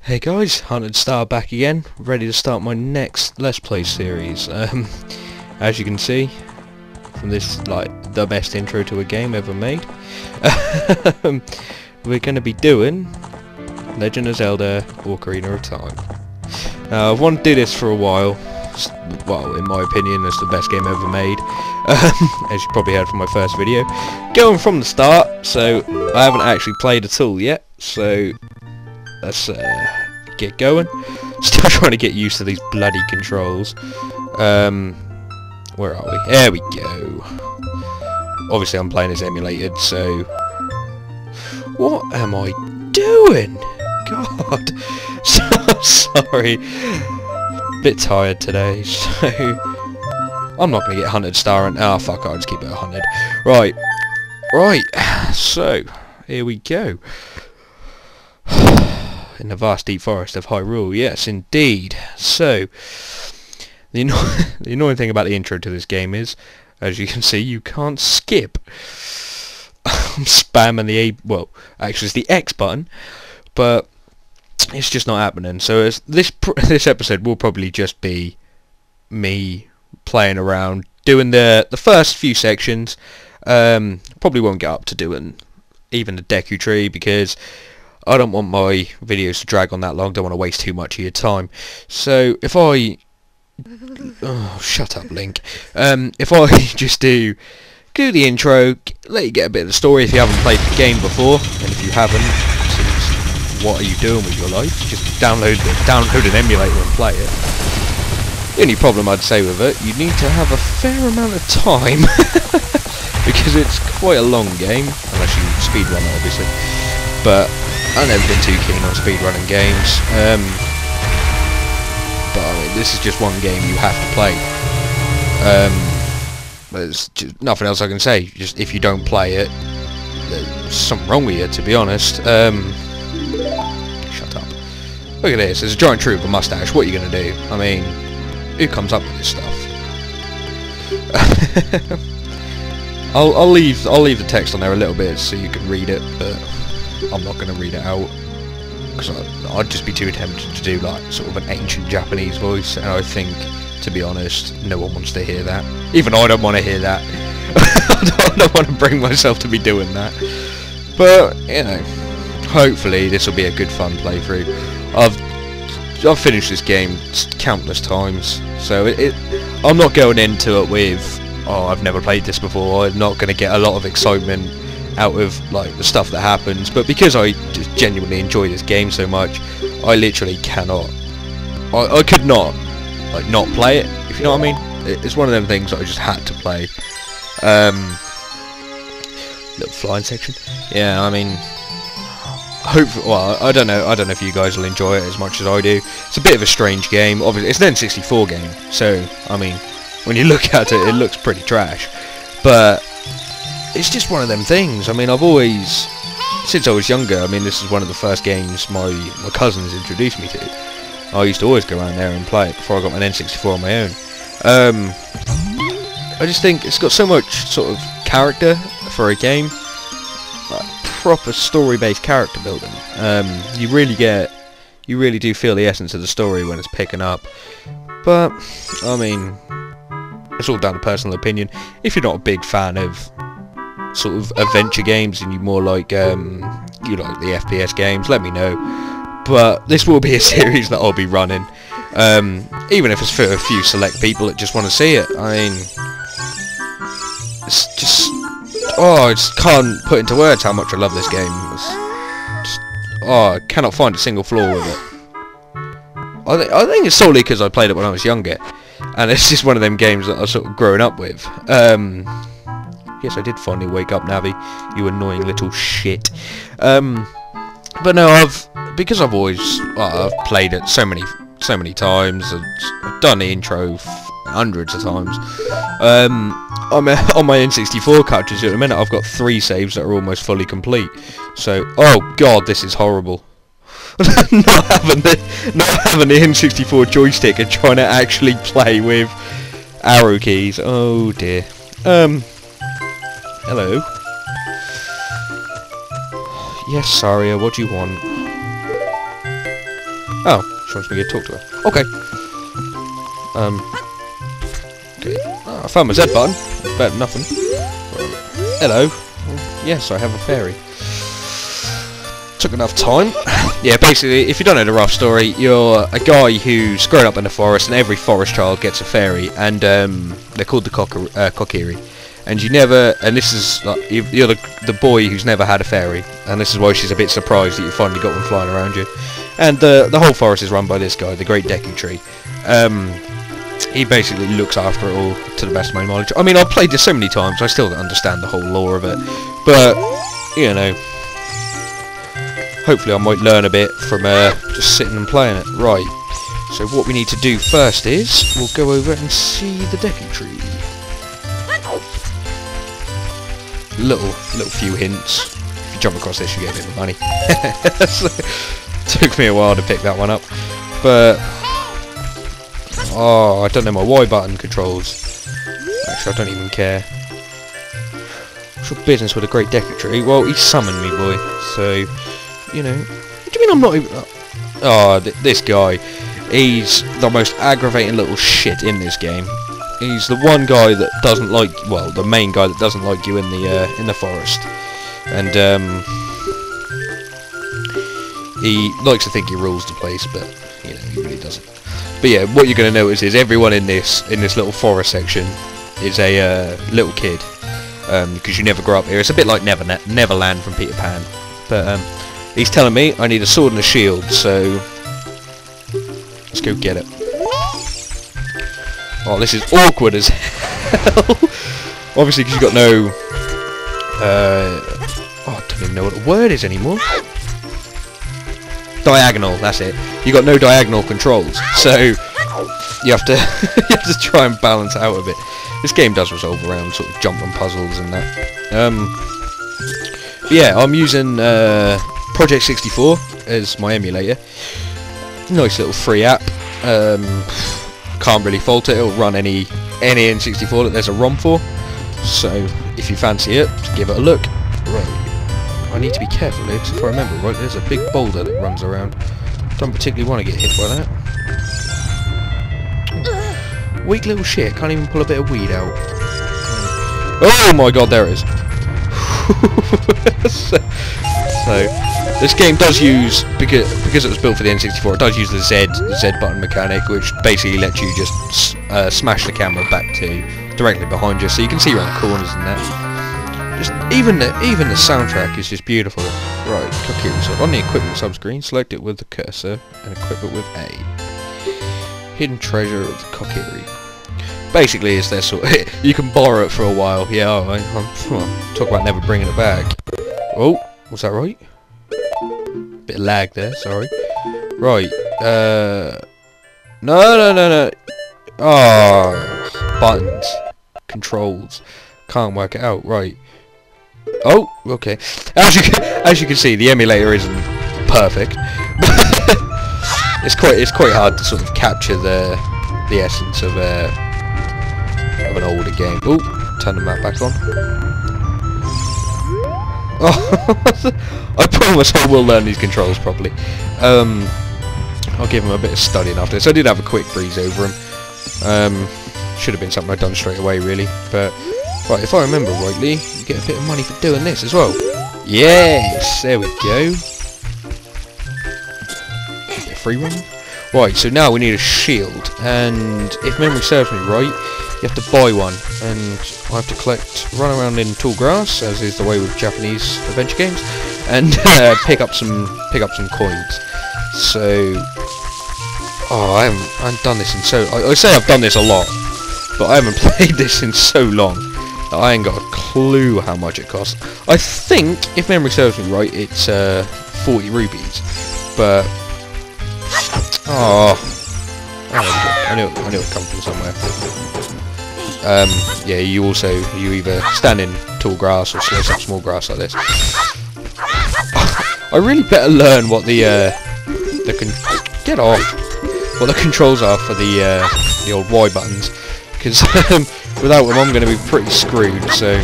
Hey guys, Hunted Star back again, ready to start my next Let's Play series. As you can see from this, like, the best intro to a game ever made, we're going to be doing Legend of Zelda Ocarina of Time. Now, I've wanted to do this for a while. Well, in my opinion, it's the best game ever made, as you probably heard from my first video. Going from the start, so I haven't actually played at all yet, so let's get going. Still trying to get used to these bloody controls. Where are we? There we go. Obviously I'm playing as emulated, so... What am I doing? God. So sorry. Bit tired today, so... I'm not going to get Hunted Star and... Ah, fuck, I'll just keep it 100. Right. Right. So, here we go. In the vast deep forest of Hyrule, yes indeed. So, the annoying thing about the intro to this game is, as you can see, you can't skip. I'm spamming the A, well, actually it's the X button, but it's just not happening. So this episode will probably just be me playing around, doing the first few sections. Probably won't get up to doing even the Deku Tree, because I don't want my videos to drag on that long. Don't want to waste too much of your time. So if I... Oh, shut up, Link. If I just do the intro, let you get a bit of the story if you haven't played the game before, and if you haven't, what are you doing with your life? Just download an emulator and play it. The only problem I'd say with it, you need to have a fair amount of time, because it's quite a long game, unless you speedrun it, obviously. But I've never been too keen on speedrunning games, but I mean, this is just one game you have to play. There's just nothing else I can say. Just if you don't play it, there's something wrong with you, to be honest. Shut up. Look at this, there's a giant tree with a mustache. What are you going to do? I mean, who comes up with this stuff? I'll leave the text on there a little bit so you can read it, but I'm not going to read it out, because I'd just be too tempted to do like sort of an ancient Japanese voice, and I think, to be honest, no one wants to hear that. Even I don't want to hear that. I don't want to bring myself to be doing that. But, you know, hopefully this will be a good fun playthrough. I've finished this game countless times, so I'm not going into it with, oh, I've never played this before. I'm not going to get a lot of excitement out of like the stuff that happens, but because I just genuinely enjoy this game so much, I literally cannot, I could not like not play it, if you know what I mean. It's one of them things that I just had to play. Little flying section, yeah. I mean, hopefully, well, I don't know if you guys will enjoy it as much as I do. It's a bit of a strange game. Obviously it's an N64 game, so I mean, when you look at it, it looks pretty trash, but it's just one of them things. I mean, I've always, since I was younger, I mean, this is one of the first games my cousins introduced me to. I used to always go around there and play it before I got my N64 on my own. I just think it's got so much sort of character for a game, like proper story-based character building. You really do feel the essence of the story when it's picking up. But I mean, it's all down to personal opinion. If you're not a big fan of sort of adventure games and you more like you like the FPS games, let me know. But this will be a series that I'll be running, even if it's for a few select people that just want to see it. I mean, it's just, oh, I just can't put into words how much I love this game. I cannot find a single flaw with it. I think it's solely because I played it when I was younger, and it's just one of them games that I've sort of grown up with. Yes, I did finally wake up, Navi, you annoying little shit. But no, because I've always, I've played it so many times. I've done the intro hundreds of times. I'm on my N64 cartridge at the minute. I've got 3 saves that are almost fully complete. So, oh god, this is horrible. not having the N64 joystick and trying to actually play with arrow keys. Oh dear. Hello. Yes, Saria, what do you want? Oh, she wants me to talk to her. Okay. Okay. Oh, I found my Z button. Better than nothing. Right. Hello. Yes, I have a fairy. Took enough time. Yeah, basically, if you don't know the rough story, you're a guy who's grown up in the forest, and every forest child gets a fairy, and they're called the Kokiri. And you never, and this is like you're the boy who's never had a fairy, and this is why she's a bit surprised that you finally got one flying around you. And the whole forest is run by this guy, the Great Deku Tree. He basically looks after it all to the best of my knowledge. I mean, I've played this so many times, I still don't understand the whole lore of it, but you know, hopefully I might learn a bit from just sitting and playing it. Right. So what we need to do first is we'll go over and see the Deku Tree. Little few hints. If you jump across this, you get a bit of money. So, took me a while to pick that one up, but oh, I don't know my Y button controls. Actually, I don't even care. What's your business with a Great Deku Tree? Well, he summoned me, boy. So, you know. What do you mean I'm not even? Oh, this guy. He's the most aggravating little shit in this game. He's the one guy that doesn't like, well, the main guy that doesn't like you in the forest, and he likes to think he rules the place, but you know he really doesn't. But yeah, what you're going to notice is everyone in this little forest section is a little kid, because you never grow up here. It's a bit like Neverland from Peter Pan. But he's telling me I need a sword and a shield, so let's go get it. Oh, this is awkward as hell. Obviously, because you've got no... oh, I don't even know what the word is anymore. Diagonal, that's it. You've got no diagonal controls, so you have to you have to try and balance it out a bit. This game does resolve around sort of jumping puzzles and that. But yeah, I'm using Project 64 as my emulator. Nice little free app. Can't really fault it. It'll run any N64 that there's a ROM for. So if you fancy it, give it a look. Right. I need to be careful here, because if I remember right, there's a big boulder that runs around. Don't particularly want to get hit by that. Oh. Weak little shit. Can't even pull a bit of weed out. Oh my god, there it is. So this game does use, because it was built for the N64, it does use the Z button mechanic, which basically lets you just smash the camera back to directly behind you, so you can see around corners and that. Just even the soundtrack is just beautiful. Right, Kokiri sword. On the equipment subscreen, select it with the cursor and equip it with A. Hidden treasure of the Kokiri. Basically, it's their sort. You can borrow it for a while. Yeah, alright. Talk about never bringing it back. Oh, was that right? Bit of lag there. Sorry. Right. No. Oh, buttons, controls. Can't work it out. Right. Oh, okay. As you can see, the emulator isn't perfect. It's quite hard to sort of capture the essence of an older game. Oh, turn the map back on. Oh, I promise I will learn these controls properly. I'll give them a bit of studying after this. I did have a quick breeze over them. Should have been something I'd done straight away, really. But right, if I remember rightly, you get a bit of money for doing this as well. Yes, there we go. Free run. Right, so now we need a shield, and if memory serves me right, you have to buy one, and I have to run around in tall grass, as is the way with Japanese adventure games, and pick up some coins. So, oh, I haven't done this in so. I say I've done this a lot, but I haven't played this in so long that I ain't got a clue how much it costs. I think, if memory serves me right, it's 40 rupees, but oh, I knew it would come from somewhere. Yeah, you either stand in tall grass or slice up small grass like this. I really better learn what get off. What the controls are for the old Y buttons, because without them I'm going to be pretty screwed. So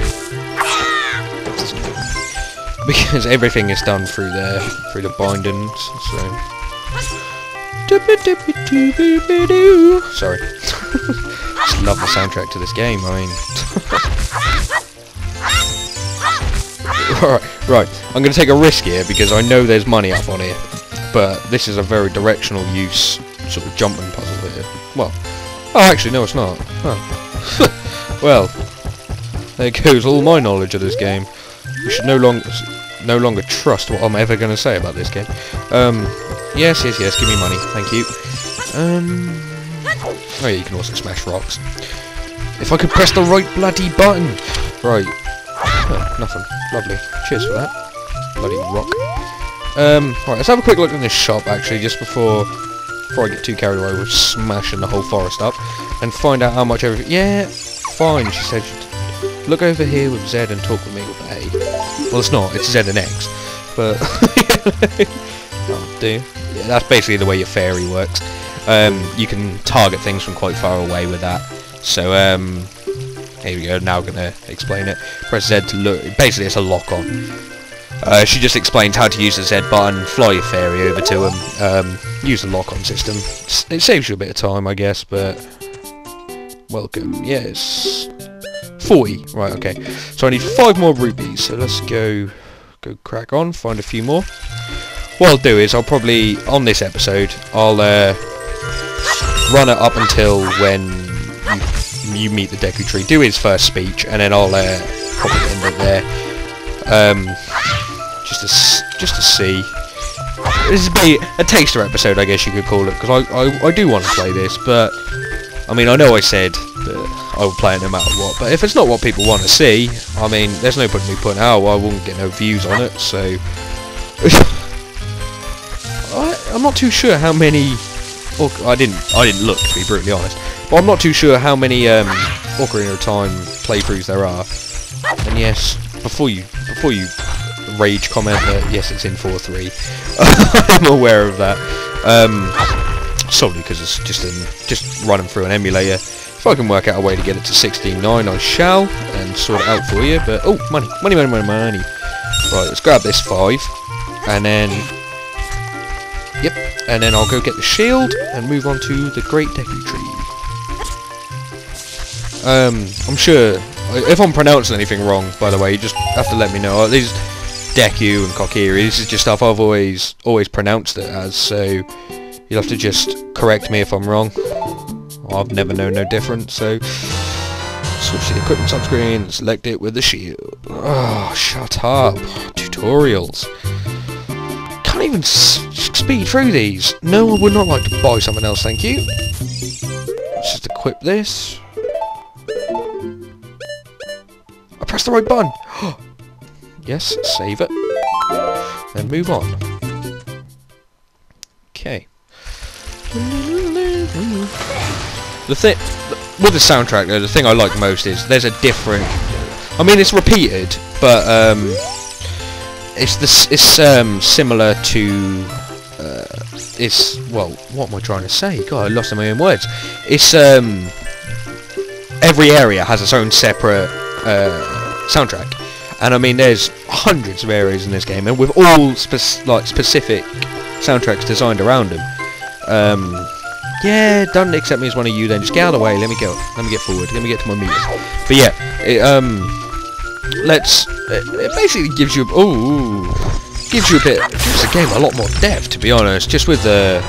because everything is done through the bindings. So Sorry. Just love the soundtrack to this game, I mean. Right, I'm going to take a risk here because I know there's money up on here. But this is a very directional use sort of jumping puzzle here. Well, oh actually no it's not. Oh. Well, there goes all my knowledge of this game. We should no longer trust what I'm ever going to say about this game. Yes, give me money, thank you. Oh yeah, you can also smash rocks. If I could press the right bloody button! Right. Oh, nothing. Lovely. Cheers for that. Bloody rock. Right, let's have a quick look in this shop actually, just before I get too carried away with smashing the whole forest up, and find out how much everything... Yeah, fine, she said. Look over here with Z and talk with me with A. Well, it's not, it's Z and X. But... oh, dear. Yeah, that's basically the way your fairy works. You can target things from quite far away with that. So, here we go, now I'm going to explain it. Press Z to look, basically it's a lock-on. She just explains how to use the Z button, fly your fairy over to him, use the lock-on system. It saves you a bit of time, I guess, but... Welcome, yes. 40, right, okay. So I need 5 more rupees, so let's go crack on, find a few more. What I'll do is, I'll probably, on this episode, I'll run it up until when you meet the Deku Tree, do his first speech, and then I'll probably end it there. Just to see. This is a taster episode, I guess you could call it, because I do want to play this, but I mean, I know I said that I would play it no matter what, but if it's not what people want to see, I mean, there's no point in me putting it out, I won't get no views on it, so... I'm not too sure how many... I didn't look, to be brutally honest, but I'm not too sure how many Ocarina of Time playthroughs there are. And yes, before you rage comment that yes, it's in 4.3. I'm aware of that. Solely because it's just running through an emulator. If I can work out a way to get it to 16.9, I shall, and sort it out for you. But oh, money. Right, let's grab this 5, and then yep, and then I'll go get the shield and move on to the Great Deku Tree. I'm sure if I'm pronouncing anything wrong, by the way, you just have to let me know. These Deku and Kokiri, this is just stuff I've always pronounced it as, so you'll have to just correct me if I'm wrong. I've never known no different, so switch the equipment subscreen, select it with the shield. Oh, shut up. Tutorials. Can't even speed through these. No, I would not like to buy something else, thank you. Let's just equip this. I pressed the right button. Yes, save it. Then move on. Okay. The thing with the soundtrack, though, the thing I like most is there's a different. I mean, it's repeated, but it's similar to. It's well, what am I trying to say? God, I lost my own words. It's every area has its own separate soundtrack, and I mean, there's hundreds of areas in this game, and with all specific soundtracks designed around them. Yeah, don't accept me as one of you then, just get out of the way, let me go, let me get forward, let me get to my meter. But yeah, it basically gives you, gives the game a lot more depth, to be honest, just with the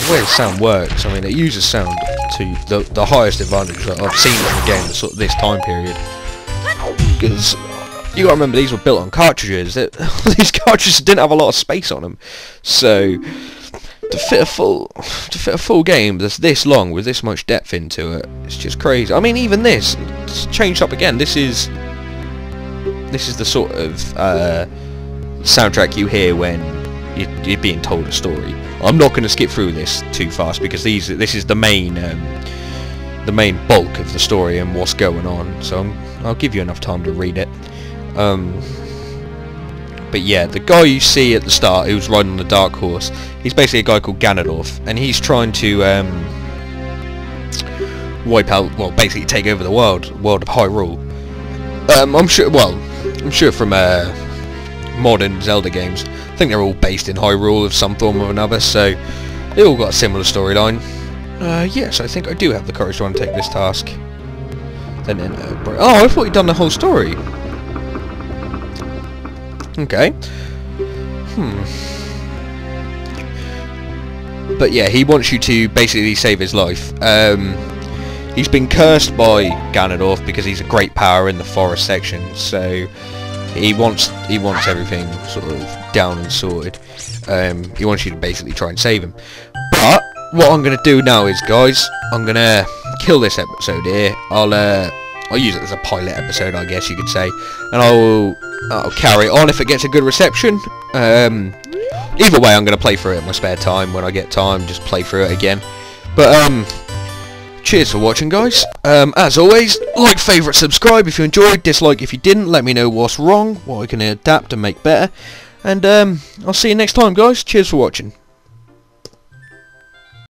way the sound works. I mean, it uses sound to the highest advantage that I've seen in the game at sort of this time period. Because you gotta remember, these were built on cartridges. These cartridges didn't have a lot of space on them, so to fit a full game that's this long with this much depth into it, it's just crazy. I mean, even this, it's changed up again. This is the sort of soundtrack you hear when you're being told a story. I'm not going to skip through this too fast because this is the main bulk of the story and what's going on. So I'll give you enough time to read it. But yeah, the guy you see at the start who's riding on the dark horse, he's basically a guy called Ganondorf, and he's trying to wipe out, well, basically take over the world of Hyrule. I'm sure from modern Zelda games. I think they're all based in Hyrule of some form or another, so they all got a similar storyline. Yes, I think I do have the courage to undertake this task. Then, oh, I thought you'd done the whole story. Okay. But yeah, he wants you to basically save his life. He's been cursed by Ganondorf because he's a great power in the forest section, so he wants everything sort of down and sorted. He wants you to basically try and save him. But what I'm gonna do now is, guys, I'm gonna kill this episode here. I'll use it as a pilot episode, I guess you could say, and I'll carry it on if it gets a good reception. Either way, I'm gonna play through it in my spare time when I get time. Just play through it again. But cheers for watching, guys. As always, like, favourite, subscribe if you enjoyed, dislike if you didn't. Let me know what's wrong, what I can adapt and make better. And I'll see you next time, guys. Cheers for watching.